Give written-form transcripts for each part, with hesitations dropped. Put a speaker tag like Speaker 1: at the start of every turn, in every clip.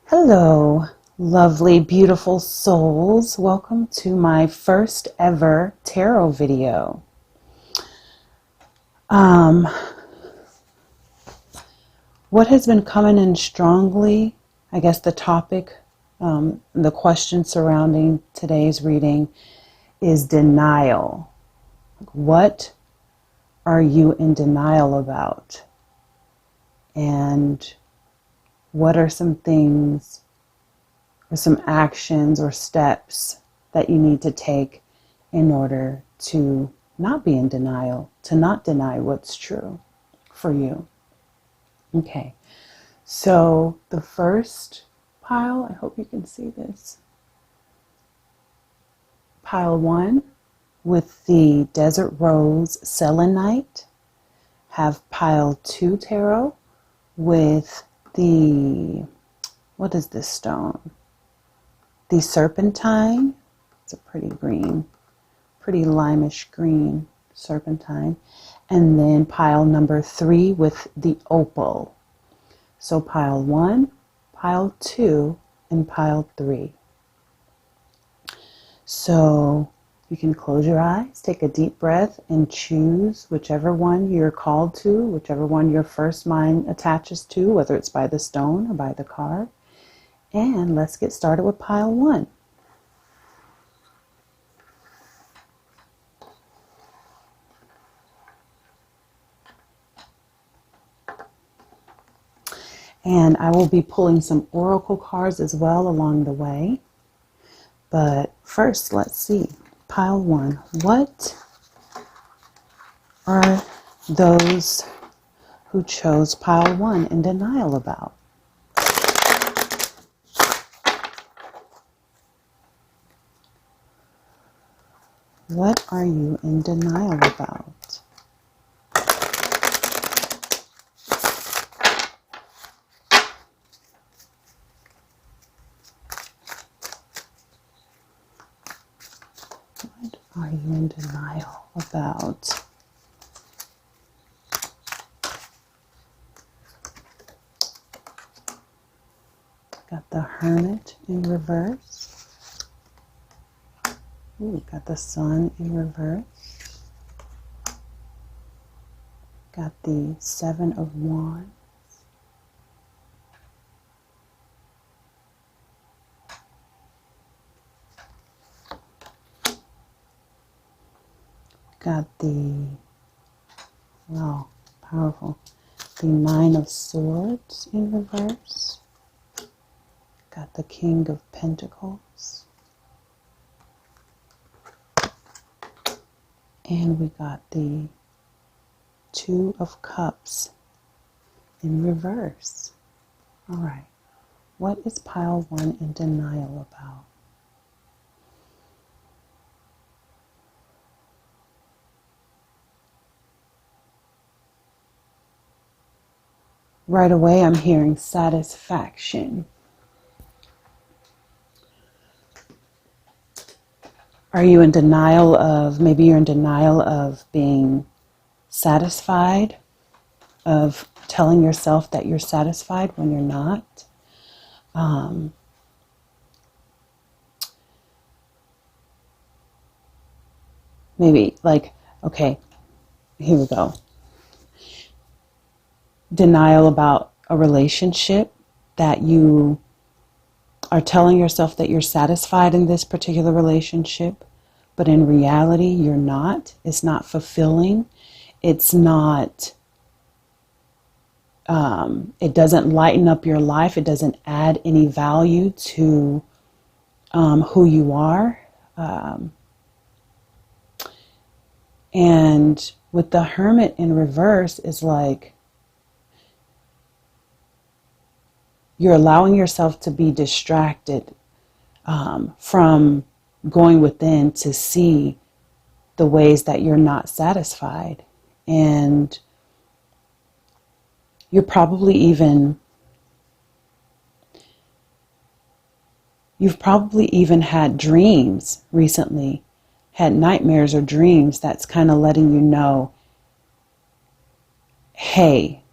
Speaker 1: Hello, lovely, beautiful souls. Welcome to my first ever tarot video. What has been coming in strongly, I guess the topic, the question surrounding today's reading is denial. What are you in denial about? And what are some things or some actions or steps that you need to take in order to not be in denial, to not deny what's true for you? Okay, so the first pile, I hope you can see this. Pile 1 with the Desert Rose Selenite. Have pile 2 tarot with the, what is this stone? The Serpentine. It's a pretty green, pretty limeish green serpentine. And then pile number 3 with the Opal. So pile 1, pile 2, and pile 3. So you can close your eyes, take a deep breath, and choose whichever one you're called to, whichever one your first mind attaches to, whether it's by the stone or by the card. And let's get started with pile 1. And I will be pulling some oracle cards as well along the way. But first, let's see. Pile 1. What are those who chose pile 1 in denial about? What are you in denial about? What are you in denial about? Got the Hermit in reverse. Ooh, got the Sun in reverse. Got the 7 of Wands. Got the, wow, powerful, the 9 of Swords in reverse. Got the King of Pentacles. And we got the 2 of Cups in reverse. All right, what is pile 1 in denial about? Right away, I'm hearing satisfaction. Are you in denial of, maybe you're in denial of being satisfied, of telling yourself that you're satisfied when you're not? Maybe like, okay, here we go. Denial about a relationship that you are telling yourself that you're satisfied in this particular relationship, but in reality you're not. It's not fulfilling. It's not, it doesn't lighten up your life. It doesn't add any value to who you are. And with the Hermit in reverse is like, you're allowing yourself to be distracted from going within to see the ways that you're not satisfied. And you've probably even had dreams recently, had nightmares or dreams that's kind of letting you know, hey,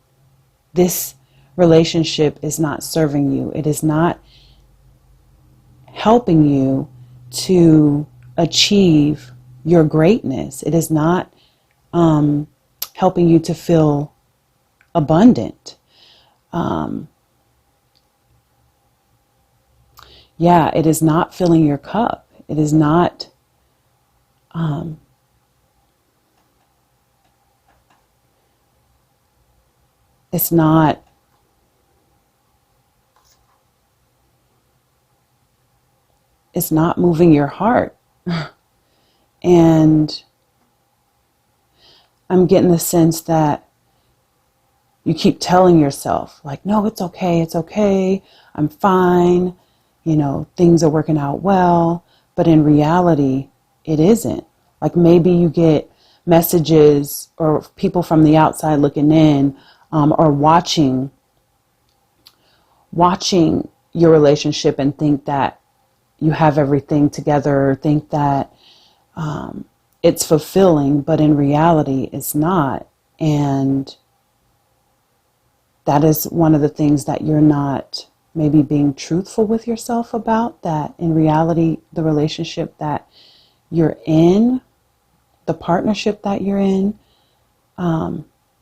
Speaker 1: this relationship is not serving you. It is not helping you to achieve your greatness. It is not helping you to feel abundant. It is not filling your cup. It is not it's not moving your heart. And I'm getting the sense that you keep telling yourself, like, no, it's okay, I'm fine, things are working out well. But in reality, it isn't. Like, maybe you get messages or people from the outside looking in, or watching your relationship and think that you have everything together, or think that it's fulfilling, but in reality, it's not. And that is one of the things that you're not maybe being truthful with yourself about, that in reality, the relationship that you're in, the partnership that you're in,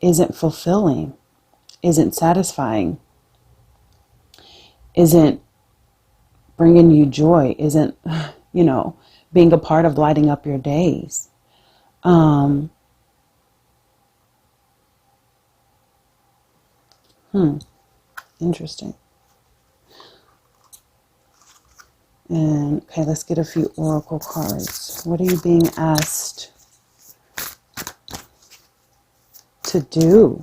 Speaker 1: isn't fulfilling, isn't satisfying, isn't bringing you joy, isn't, being a part of lighting up your days. Interesting. And okay, let's get a few oracle cards. What are you being asked to do?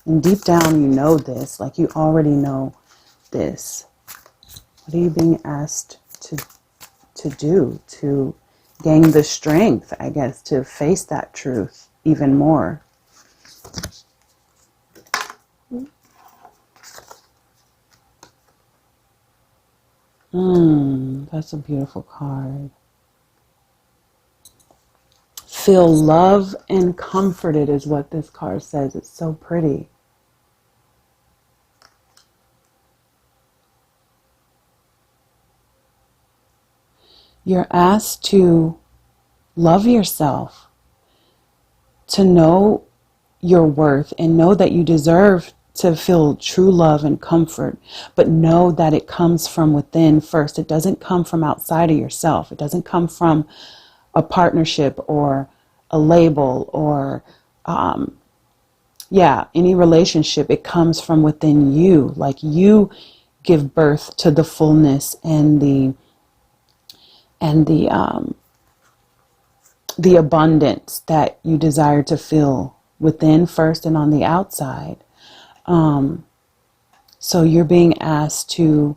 Speaker 1: And deep down, you know this, like you already know this. What are you being asked to do to gain the strength, I guess, to face that truth even more? That's a beautiful card. Feel love and comforted is what this card says. It's so pretty. You're asked to love yourself, to know your worth and know that you deserve to feel true love and comfort, but know that it comes from within first. It doesn't come from outside of yourself. It doesn't come from a partnership or a label or any relationship. It comes from within you. Like, you give birth to the fullness and the abundance that you desire to feel within first and on the outside. So you're being asked to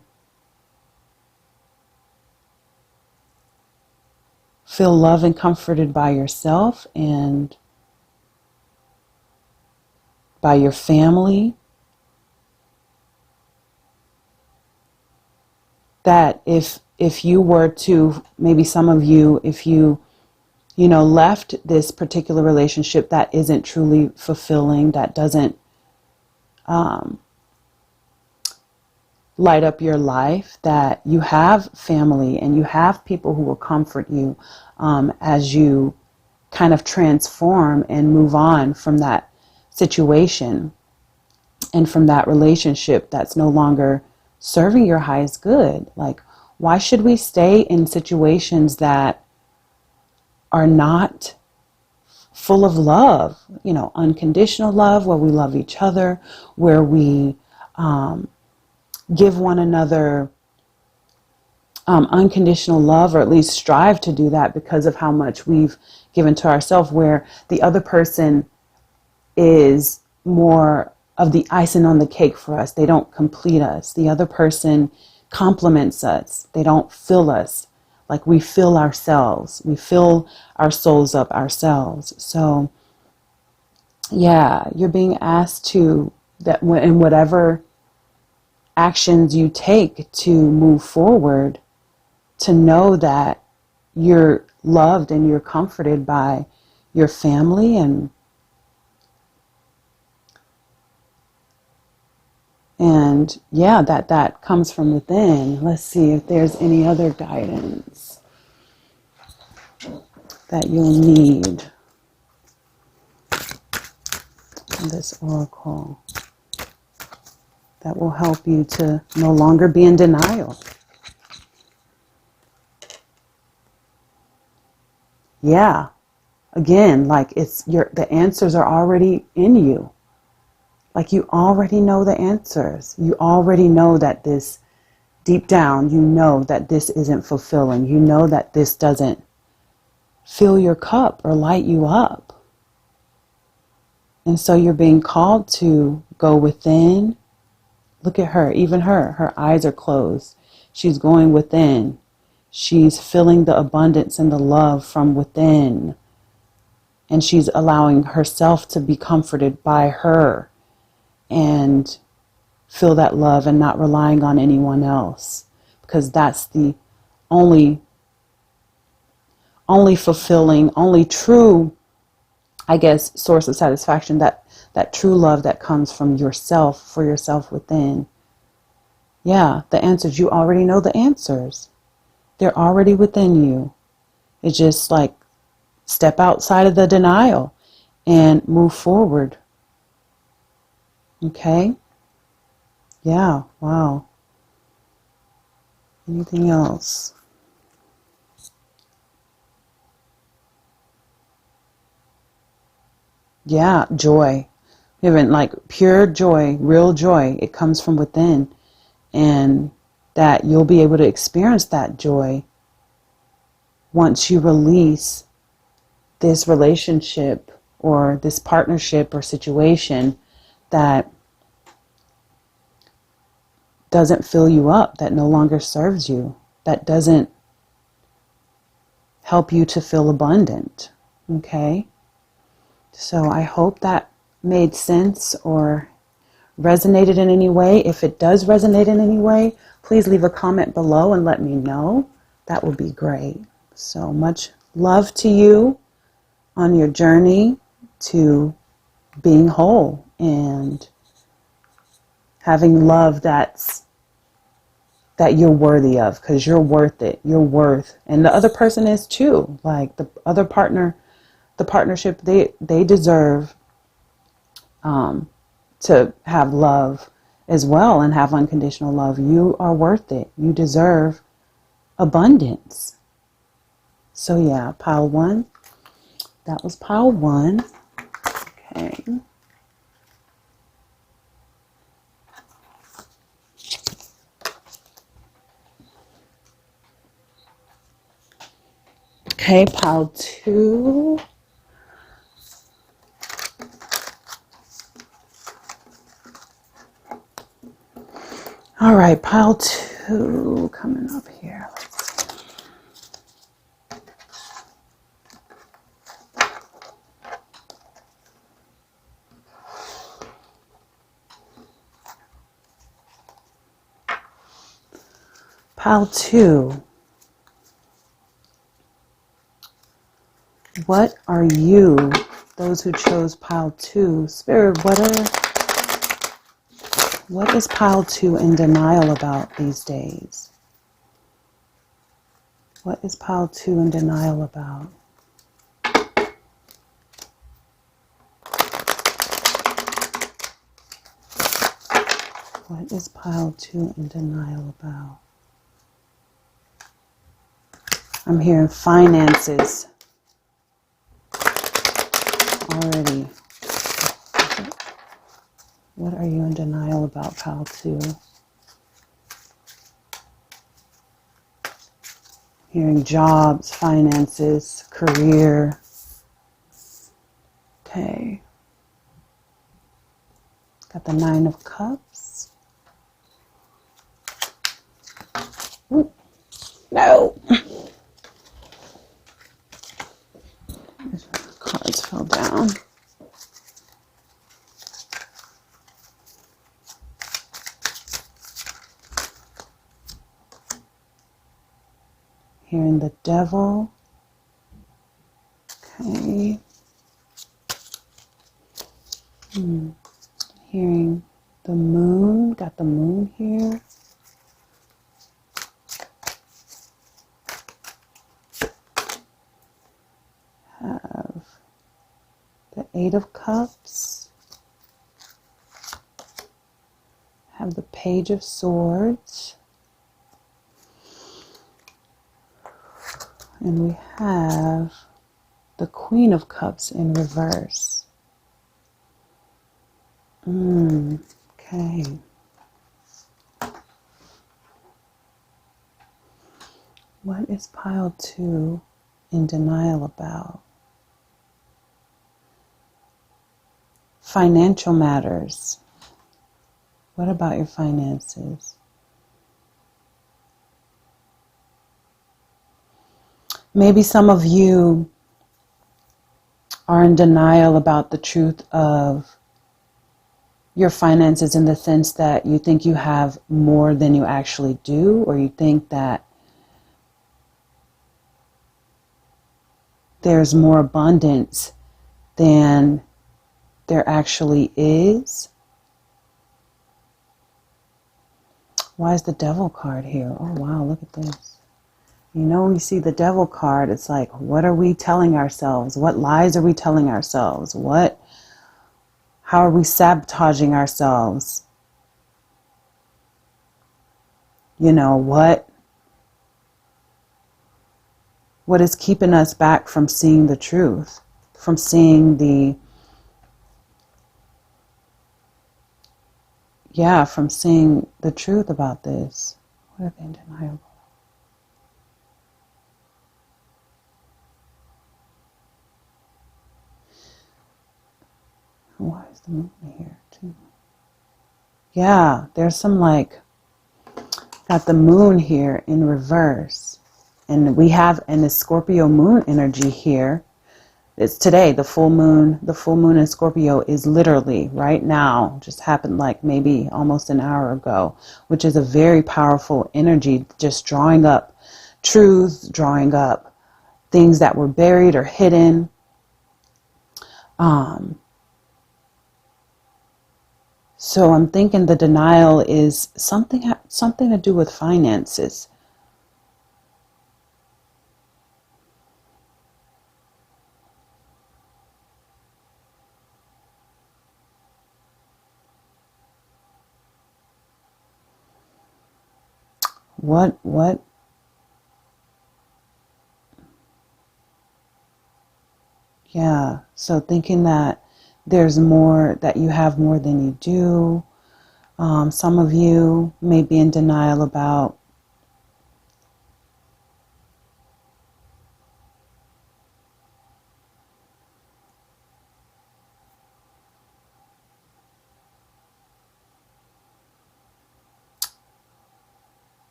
Speaker 1: feel loved and comforted by yourself and by your family. That if you were to, maybe some of you, if you left this particular relationship that isn't truly fulfilling, that doesn't light up your life, that you have family and you have people who will comfort you as you kind of transform and move on from that situation and from that relationship that's no longer serving your highest good. Like, why should we stay in situations that are not full of love, unconditional love, where we love each other, where we give one another unconditional love, or at least strive to do that because of how much we've given to ourselves, where the other person is more of the icing on the cake for us. They don't complete us. The other person complements us. They don't fill us. Like, we fill ourselves. We fill our souls up ourselves. So, you're being asked to, that in whatever actions you take to move forward, to know that you're loved and you're comforted by your family and yeah, that comes from within. Let's see if there's any other guidance that you'll need in this oracle that will help you to no longer be in denial. Yeah. Again, like the answers are already in you. Like you already know the answers. You already know that this, deep down, you know that this isn't fulfilling. You know that this doesn't fill your cup or light you up. And so you're being called to go within. Look at her, even her eyes are closed. She's going within. She's feeling the abundance and the love from within. And she's allowing herself to be comforted by her and feel that love and not relying on anyone else. Because that's the only fulfilling, only true, I guess, source of satisfaction, that true love that comes from yourself, for yourself within. Yeah, the answers, you already know the answers. They're already within you. It's just like step outside of the denial and move forward. Okay? Yeah, wow. Anything else? Yeah, joy. Even like pure joy, real joy. It comes from within. And that you'll be able to experience that joy once you release this relationship or this partnership or situation that doesn't fill you up, that no longer serves you, that doesn't help you to feel abundant. Okay? So I hope that made sense or resonated in any way. If it does resonate in any way, please leave a comment below and let me know. That would be great. So much love to you on your journey to being whole and having love that you're worthy of, because you're worth it. You're worth, and the other person is too. Like the other partner, the partnership, they deserve to have love as well and have unconditional love. You are worth it. You deserve abundance. So yeah, pile one. That was pile one. Okay. Okay, pile two. All right, pile two coming up here. Let's see. Pile two. What are you, those who chose pile two? Spirit, what is pile two in denial about these days? What is pile two in denial about? What is pile two in denial about? I'm hearing finances already. What are you in denial about, pile two? Hearing jobs, finances, career. Okay. Got the Nine of Cups. Ooh. No. Cards fell down. Hearing the Devil. Okay. Hearing the moon, got the moon here. Have the Eight of Cups. Have the Page of Swords. And we have the Queen of Cups in reverse. Okay. What is pile 2 in denial about? Financial matters. What about your finances? Maybe some of you are in denial about the truth of your finances, in the sense that you think you have more than you actually do, or you think that there's more abundance than there actually is. Why is the Devil card here? Oh wow, look at this. You know, when you see the Devil card, it's like, what are we telling ourselves? What lies are we telling ourselves? How are we sabotaging ourselves? You know, what is keeping us back from seeing the truth, from seeing the truth about this? What are they in denial about? Why is the moon here too? Yeah, there's some got the moon here in reverse. And the Scorpio moon energy here. It's today, the full moon in Scorpio is literally right now, just happened like maybe almost an hour ago, which is a very powerful energy, just drawing up truth, drawing up things that were buried or hidden. So I'm thinking the denial is something to do with finances. What? Yeah, so thinking that there's more, that you have more than you do. Some of you may be in denial about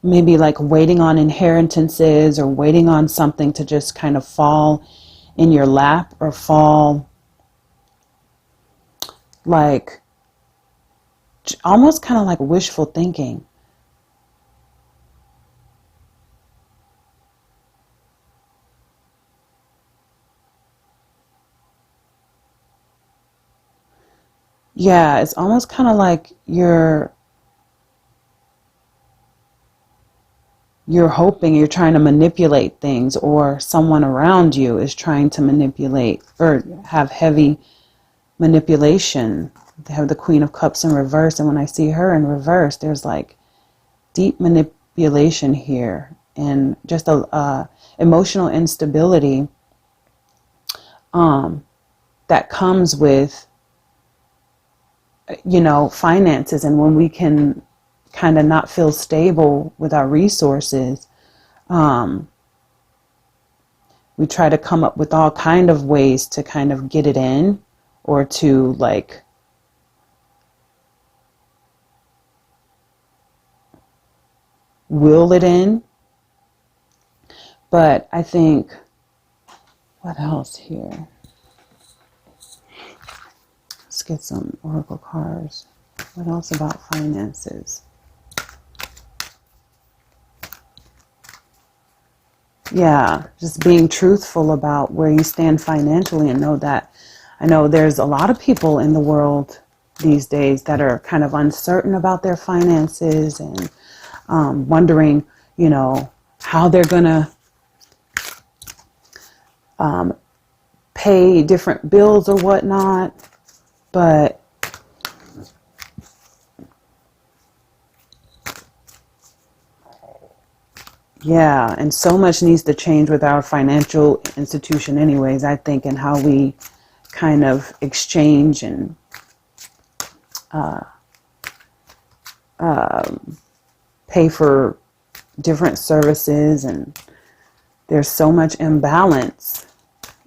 Speaker 1: maybe like waiting on inheritances, or waiting on something to just kind of fall in your lap, or fall like almost kind of like wishful thinking. Yeah, it's almost kind of like you're hoping, you're trying to manipulate things, or someone around you is trying to manipulate or have heavy manipulation. They have the Queen of Cups in reverse, and when I see her in reverse, there's like deep manipulation here, and just a emotional instability that comes with, finances. And when we can kind of not feel stable with our resources, we try to come up with all kind of ways to kind of get it in, or to like will it in. But I think, what else here? Let's get some oracle cards. What else about finances? Yeah, just being truthful about where you stand financially, and know that I know there's a lot of people in the world these days that are kind of uncertain about their finances and wondering, how they're going to pay different bills or whatnot. But yeah, and so much needs to change with our financial institution anyways, I think, and how we kind of exchange and pay for different services. And there's so much imbalance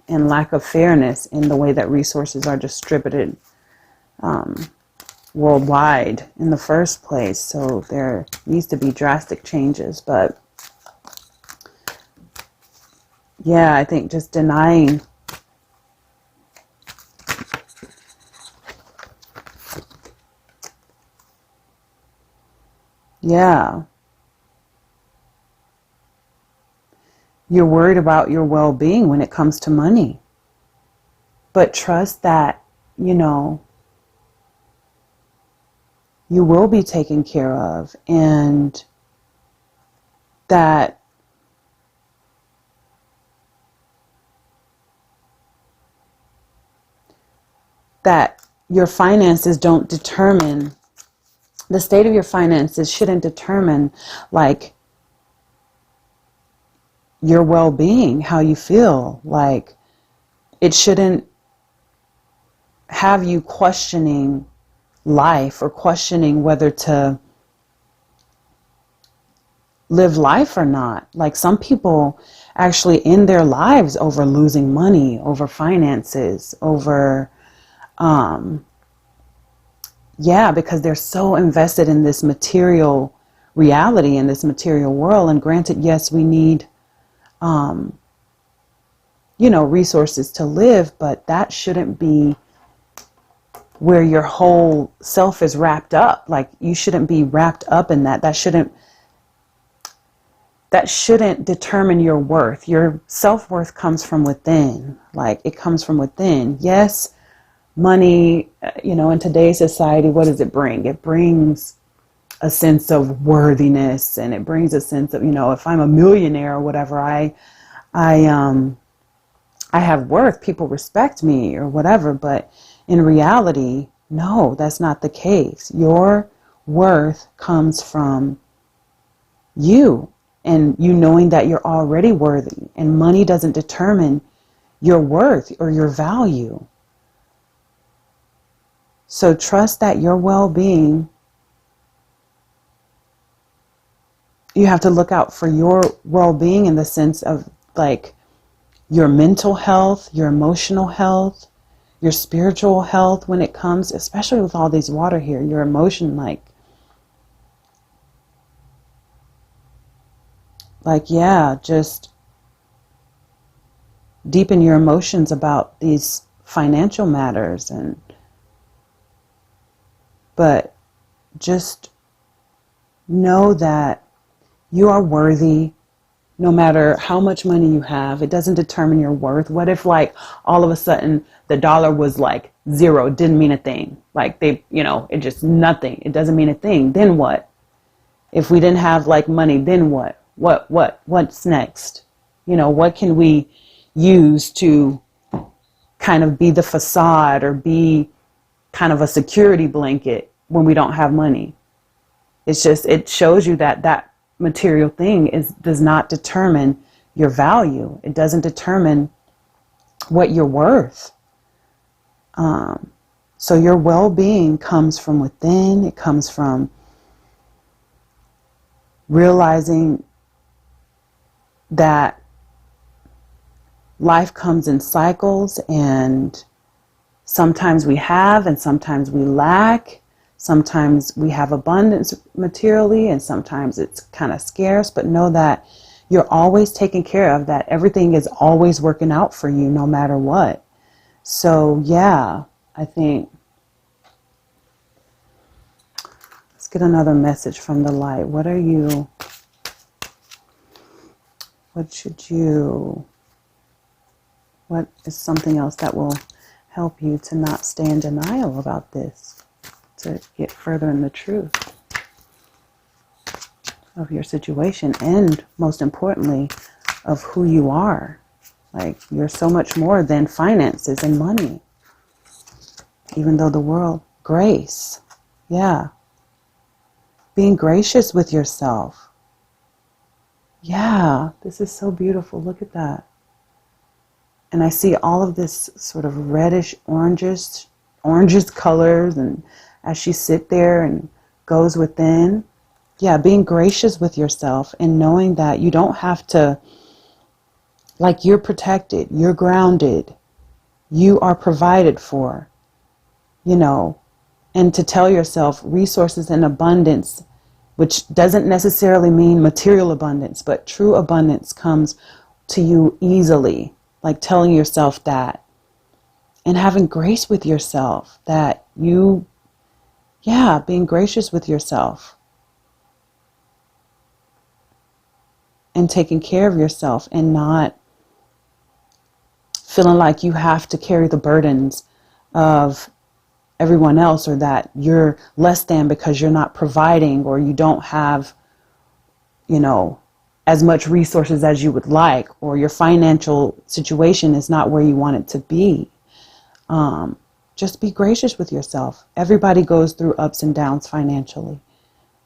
Speaker 1: and lack of fairness in the way that resources are distributed worldwide in the first place. So there needs to be drastic changes. But yeah, I think just denying yeah, you're worried about your well-being when it comes to money. But trust that, you will be taken care of, and that your finances don't determine, the state of your finances shouldn't determine like your well-being, how you feel. Like, it shouldn't have you questioning life or questioning whether to live life or not. Like, some people actually end their lives over losing money, over finances, over because they're so invested in this material reality, in this material world. And granted, yes, we need resources to live, but that shouldn't be where your whole self is wrapped up. Like, you shouldn't be wrapped up in that. That shouldn't determine your worth. Your self-worth comes from within. Like, it comes from within. Yes, money, in today's society, what does it bring? It brings a sense of worthiness, and it brings a sense of, if I'm a millionaire or whatever, I have worth, people respect me or whatever. But in reality, no, that's not the case. Your worth comes from you, and you knowing that you're already worthy, and money doesn't determine your worth or your value. So trust that your well-being, you have to look out for your well-being in the sense of like your mental health, your emotional health, your spiritual health, when it comes, especially with all these water here, your emotion, just deepen your emotions about these financial matters. But just know that you are worthy. No matter how much money you have, it doesn't determine your worth. What if like all of a sudden the dollar was like zero, didn't mean a thing? Like it just nothing. It doesn't mean a thing. Then what? If we didn't have like money, then what? What's next? What can we use to kind of be the facade or be kind of a security blanket when we don't have money? It's just, it shows you that material thing does not determine your value. It doesn't determine what you're worth. So your well-being comes from within. It comes from realizing that life comes in cycles, and sometimes we have and sometimes we lack. Sometimes we have abundance materially, and sometimes it's kind of scarce. But know that you're always taken care of, that everything is always working out for you no matter what. So yeah, I think, let's get another message from the light. What are you What is something else that will help you to not stay in denial about this, to get further in the truth of your situation, and most importantly, of who you are. Like, you're so much more than finances and money. Even though the world, grace. Yeah. Being gracious with yourself. Yeah, this is so beautiful. Look at that. And I see all of this sort of reddish, oranges colors, and as she sit there and goes within. Yeah, being gracious with yourself and knowing that you don't have to, like, you're protected, you're grounded, you are provided for, and to tell yourself resources in abundance, which doesn't necessarily mean material abundance, but true abundance comes to you easily, like telling yourself that, and having grace with yourself, that being gracious with yourself and taking care of yourself and not feeling like you have to carry the burdens of everyone else, or that you're less than because you're not providing, or you don't have, as much resources as you would like, or your financial situation is not where you want it to be. Just be gracious with yourself. Everybody goes through ups and downs financially,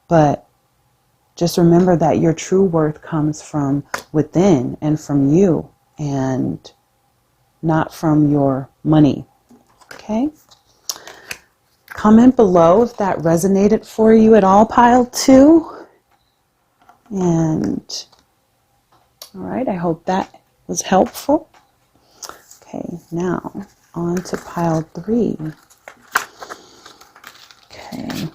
Speaker 1: but just remember that your true worth comes from within and from you, and not from your money. Okay? Comment below if that resonated for you at all, pile 2. And all right, I hope that was helpful. Okay, now on to pile 3. Okay.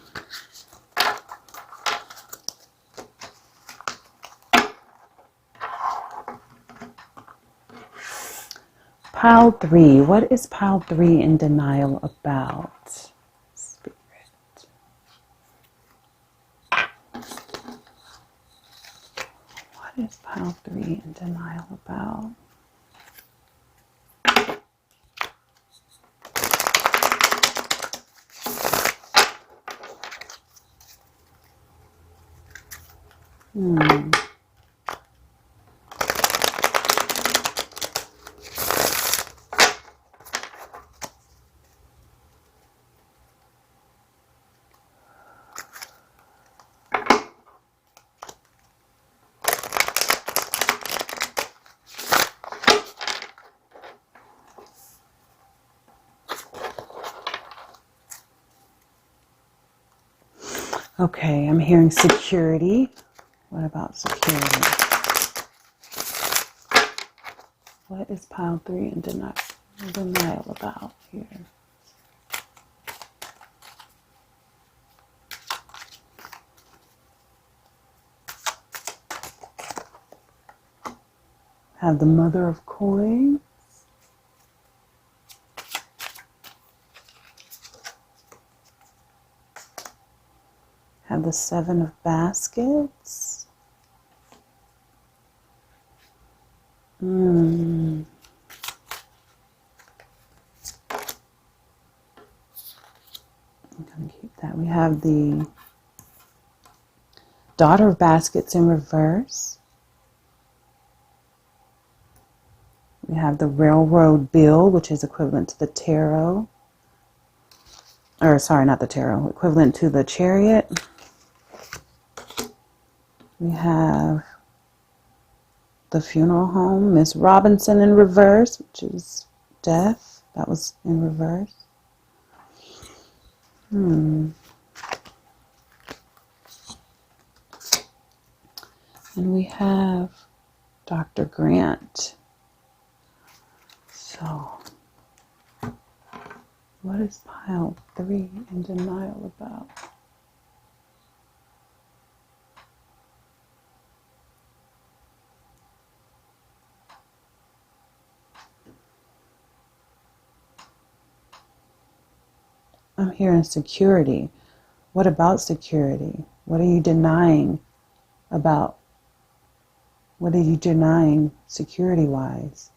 Speaker 1: Pile 3. What is pile 3 in denial about? Spirit. What is pile 3 in denial about? Okay, I'm hearing security. What about security? What is pile 3 in denial about here? Have the Mother of Coins. Have the 7 of Baskets. I'm going to keep that. We have the Daughter of Baskets in reverse. We have the Railroad Bill, which is equivalent to the Tarot. Or sorry, not the Tarot. Equivalent to the Chariot. We have the Funeral Home, Miss Robinson in reverse, which is Death. That was in reverse. And we have Dr. Grant. So, what is pile 3 in denial about? I'm hearing security. What about security? What are you denying about What are you denying security-wise?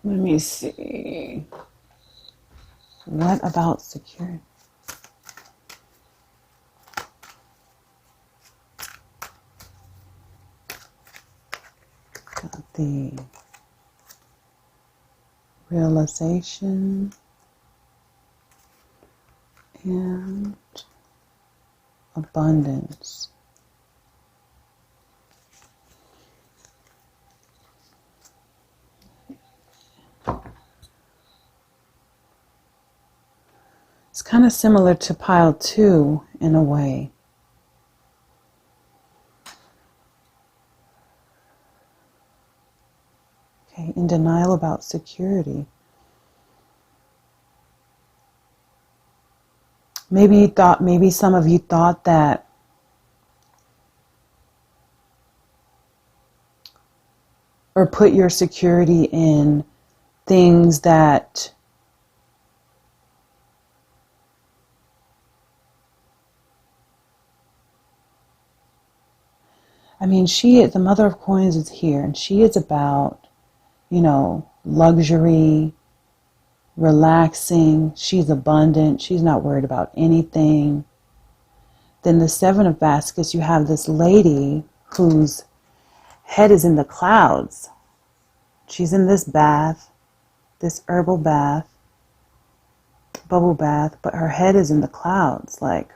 Speaker 1: Let me see. What about security? Got the realization and abundance. It's kind of similar to pile 2 in a way. Okay, in denial about security. Maybe some of you thought that or put your security in things that the Mother of Coins is here, and she is about, luxury, relaxing. She's abundant. She's not worried about anything. Then the 7 of Baskets, you have this lady whose head is in the clouds. She's in this bath, this herbal bath, bubble bath, but her head is in the clouds, like.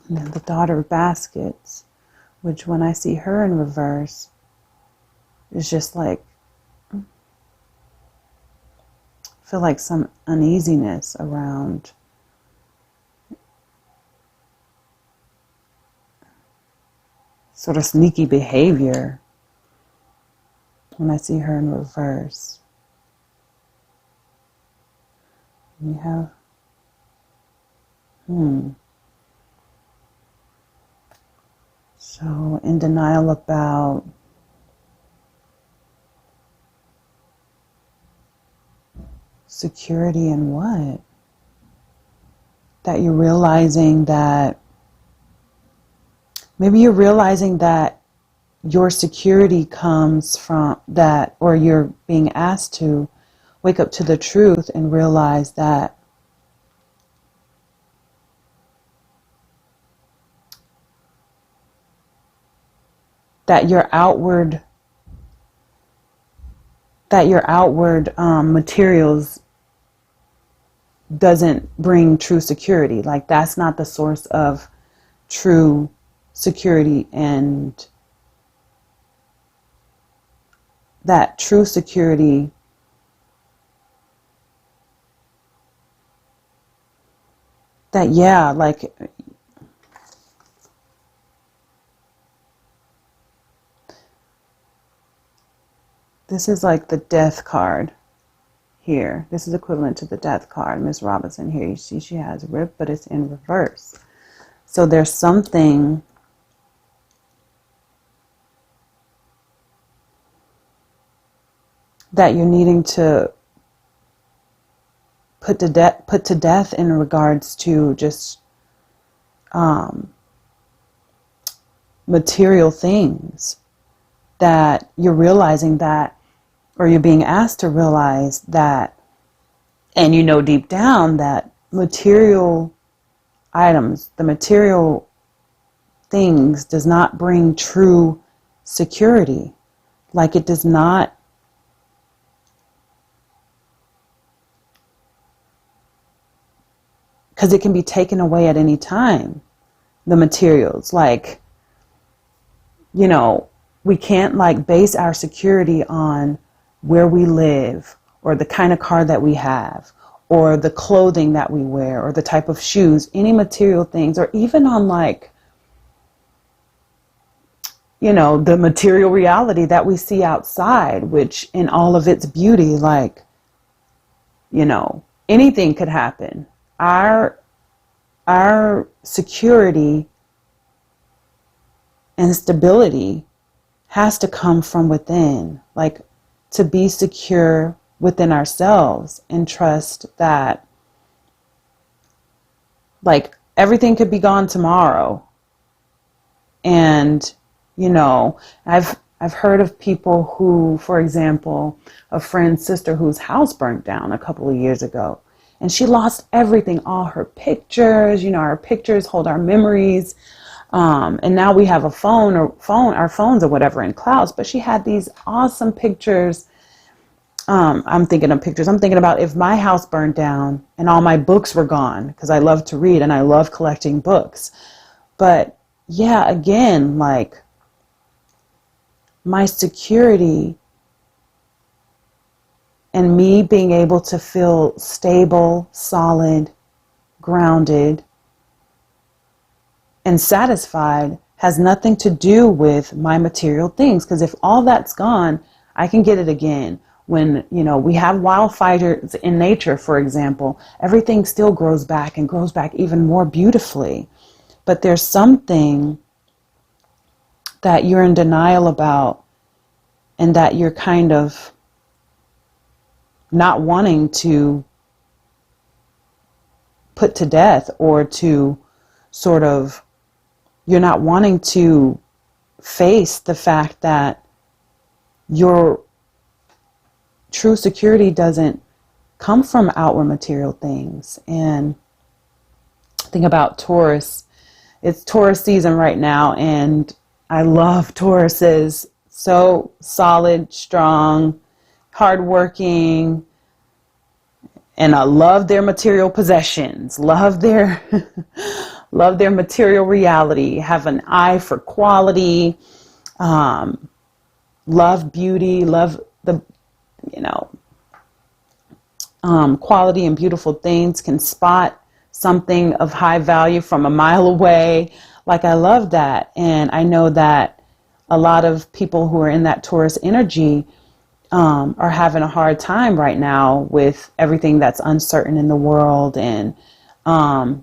Speaker 1: And then the Daughter of Baskets, which when I see her in reverse, is just like, I feel like some uneasiness around sort of sneaky behavior when I see her in reverse. And you have, So in denial about security and what? That you're realizing that, maybe you're realizing that your security comes from that, or you're being asked to wake up to the truth and realize that your outward materials doesn't bring true security. Like, that's not the source of true security, and that true security this is like the Death card here. This is equivalent to the Death card. Miss Robinson here, you see she has Rip, but it's in reverse. So there's something that you're needing to put to death in regards to just material things, that you're realizing that, or you're being asked to realize that, and deep down that material items, the material things, does not bring true security. Like, it does not, because it can be taken away at any time, the materials. Like, we can't base our security on where we live, or the kind of car that we have, or the clothing that we wear, or the type of shoes, any material things, or even on like, you know, the material reality that we see outside, which in all of its beauty, like, you know, anything could happen. Our security and stability has to come from within, like to be secure within ourselves and trust that like everything could be gone tomorrow. And, you know, I've heard of people who, for example, a friend's sister whose house burnt down a couple of years ago, and she lost everything, all her pictures, you know, our pictures hold our memories. And now we have our phones or whatever in clouds, but she had these awesome pictures. I'm thinking of pictures. I'm thinking about if my house burned down and all my books were gone, because I love to read and I love collecting books. But yeah, again, like my security and me being able to feel stable, solid, grounded, and satisfied has nothing to do with my material things. Because if all that's gone, I can get it again. When, you know, we have wildfires in nature, for example, everything still grows back and grows back even more beautifully. But there's something that you're in denial about and that you're kind of not wanting to put to death, or to sort of, you're not wanting to face the fact that your true security doesn't come from outward material things. And think about Taurus. It's Taurus season right now, and I love Tauruses. So solid, strong, hardworking, and I love their material possessions, love their love their material reality, have an eye for quality, love beauty, love the, you know, quality and beautiful things, can spot something of high value from a mile away. Like, I love that. And I know that a lot of people who are in that Taurus energy are having a hard time right now with everything that's uncertain in the world. And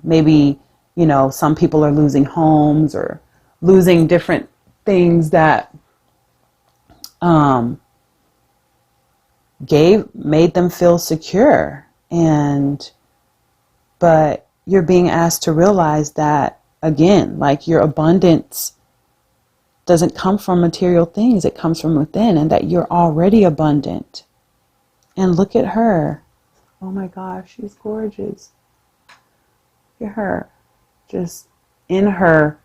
Speaker 1: maybe, you know, some people are losing homes or losing different things that made them feel secure. But you're being asked to realize that, again, like, your abundance doesn't come from material things, it comes from within, and that you're already abundant. And look at her. Oh my gosh, she's gorgeous. Look at her. Just in her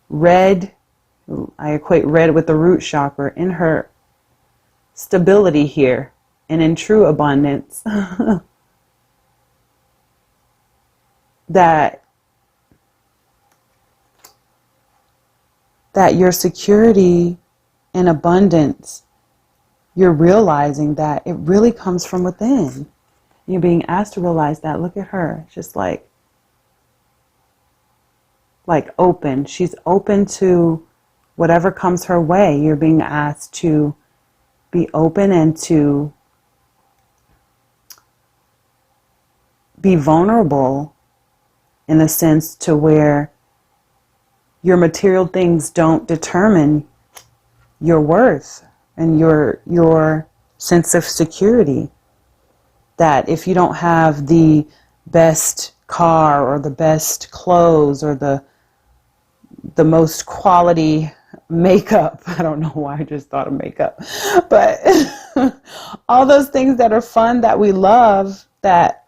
Speaker 1: red, I equate red with the root chakra, in her stability here and in true abundance. that your security and abundance, you're realizing that it really comes from within. You're being asked to realize that. Look at her, just like open. She's open to whatever comes her way. You're being asked to be open and to be vulnerable, in a sense to where your material things don't determine your worth and your sense of security. That if you don't have the best car or the best clothes or the most quality makeup, I don't know why I just thought of makeup, but all those things that are fun, that we love, that,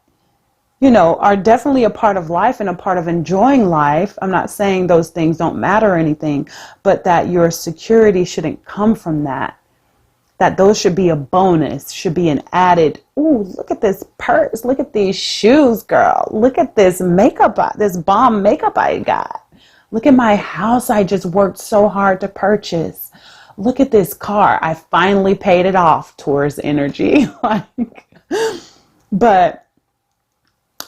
Speaker 1: you know, are definitely a part of life and a part of enjoying life. I'm not saying those things don't matter or anything, but that your security shouldn't come from that. That those should be a bonus, should be an added, ooh, look at this purse, look at these shoes, girl. Look at this makeup, this bomb makeup I got. Look at my house I just worked so hard to purchase. Look at this car, I finally paid it off, Taurus energy. But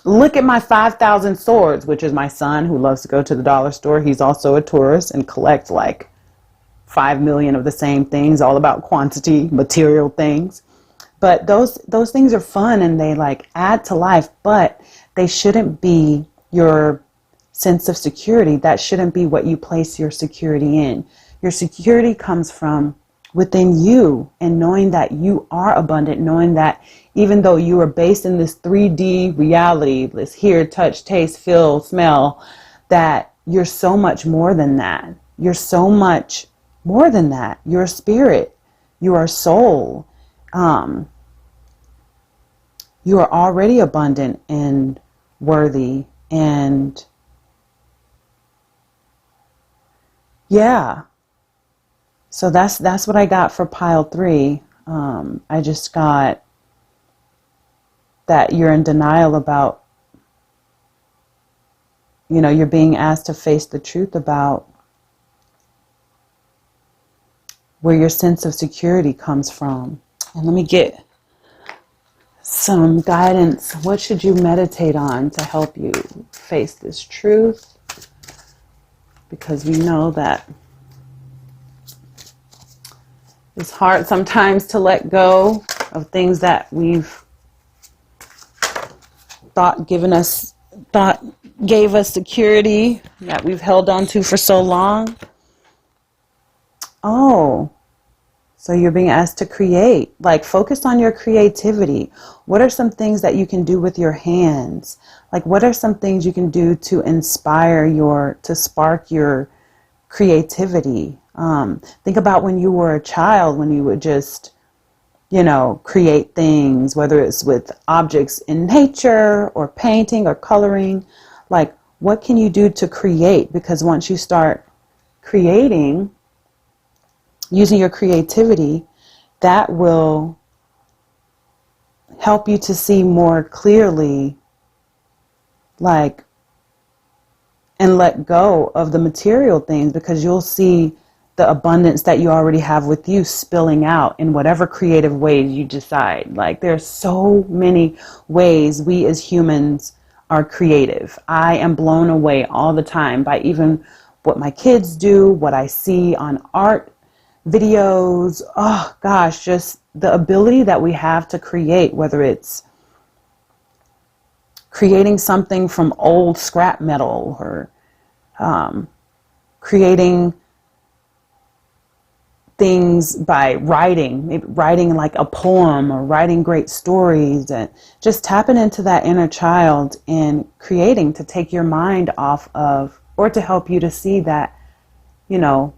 Speaker 1: Look at my 5,000 swords, which is my son who loves to go to the dollar store. He's also a tourist and collects like 5 million of the same things, all about quantity, material things. But those things are fun and they like add to life, but they shouldn't be your sense of security. That shouldn't be what you place your security in. Your security comes from within you and knowing that you are abundant, knowing that even though you are based in this 3D reality, this hear, touch, taste, feel, smell, that you're so much more than that. You're so much more than that. You're a spirit. You are a soul. You are already abundant and worthy. And yeah. So that's what I got for pile 3. I just got that you're in denial about, you know, you're being asked to face the truth about where your sense of security comes from. And let me get some guidance. What should you meditate on to help you face this truth? Because we know that it's hard sometimes to let go of things that we've thought gave us security, that we've held on to for so long. Oh, so you're being asked to create, like focus on your creativity. What are some things that you can do with your hands? Like what are some things you can do to inspire to spark your creativity? Think about when you were a child, when you would just, you know, create things, whether it's with objects in nature or painting or coloring. Like, what can you do to create? Because once you start creating, using your creativity, that will help you to see more clearly, like, and let go of the material things, because you'll see the abundance that you already have with you spilling out in whatever creative ways you decide. Like there's so many ways we as humans are creative. I am blown away all the time by even what my kids do, what I see on art videos. Oh gosh, just the ability that we have to create, whether it's creating something from old scrap metal or creating things by writing, maybe writing like a poem or writing great stories, and just tapping into that inner child and creating to take your mind off of, or to help you to see that, you know,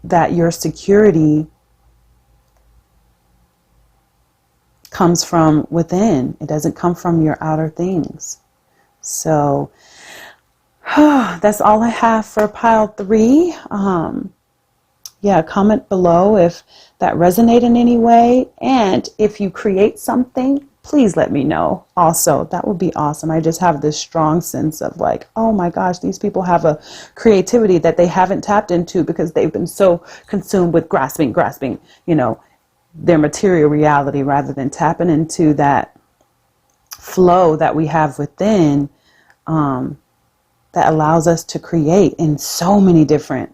Speaker 1: that your security comes from within. It doesn't come from your outer things. So that's all I have for pile 3. Yeah, comment below if that resonated in any way. And if you create something, please let me know. Also, that would be awesome. I just have this strong sense of like, oh my gosh, these people have a creativity that they haven't tapped into because they've been so consumed with grasping, you know, their material reality, rather than tapping into that flow that we have within, that allows us to create in so many different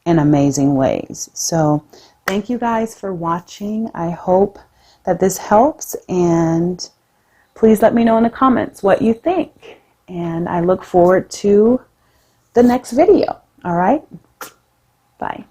Speaker 1: and amazing ways. So thank you guys for watching. I hope that this helps, and please let me know in the comments what you think. And I look forward to the next video. All right. Bye.